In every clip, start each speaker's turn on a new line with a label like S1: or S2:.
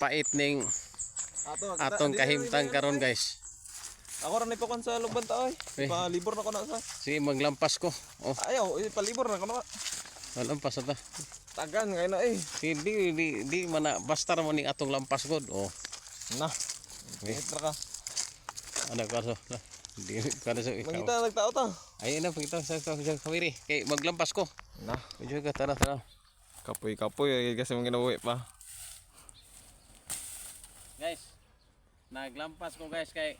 S1: pait ning atong kahimtang karon guys.
S2: Ako ra ni pa kon sa lugban ta oy. Palibor na ko na sa.
S1: Sige maglampas ko. Oh,
S2: Ayaw, palibor na ko na.
S1: lampas ata.
S2: Tagan ngay na eh.
S1: Di mana basta ra mo ning atong lampas god. Oh.
S2: Na. Itra ka.
S1: Ano ka so? Di kada sa ikaw.
S2: Mangita nagtao ta.
S1: Ayun na pagita sa kawiri. Kay maglampas ko.
S2: Na.
S1: Medyo ka tara.
S2: Kapoy ay kasi mong ginabuhi pa.
S1: Guys, naglampas ko guys kay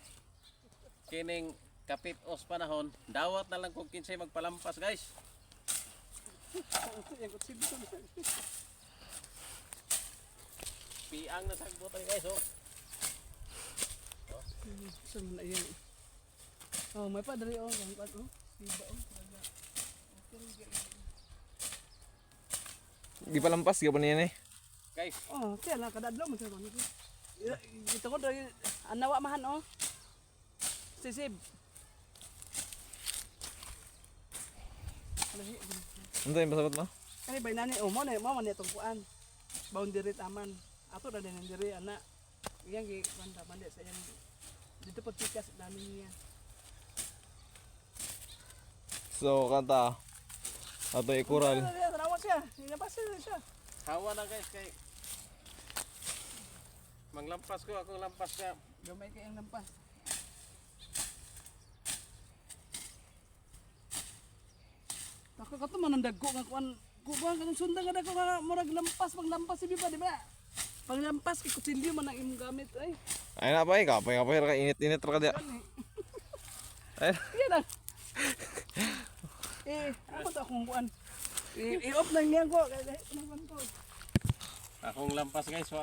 S1: kining kapit os panahon, dawat na lang kung kinsay magpalampas guys. Piang na sagbot ay guys oh.
S3: Saan na yan? Oh, may pa dali oh, langkat oh. Diba oh.
S2: Di pa lampas gyapon niyan eh.
S1: Guys,
S3: Oh, kaya lang kadadlaw man sa man. Ito ko dali anawa mahan oh. Sisib. Alahi.
S2: Unsa yung pasabot mo?
S3: Kani bay nani oh mo man itong kuan. Boundary taman. Ato na din diri ana. Iyang gi banda sa iyang dito pa tikas dami niya.
S2: So kanta ato ikural.
S3: Rawat siya. Sinapasir siya.
S1: hawa na guys kay manglampas ko akong lampas ka.
S3: Gamay kay ang lampas. Ako kato man ang dagko nga kuan. Kuan kanang sunda nga dagko nga murag lampas paglampas si ba di ba? Paglampas kay kutsilyo man ang imong gamit ay.
S2: Ay na pa kapoy ka init-init ra ka dia. Ay.
S3: Yan lang. Ako to akong kuan. I-off na niya ko. Kaya naman ko.
S1: Akong lampas guys, wa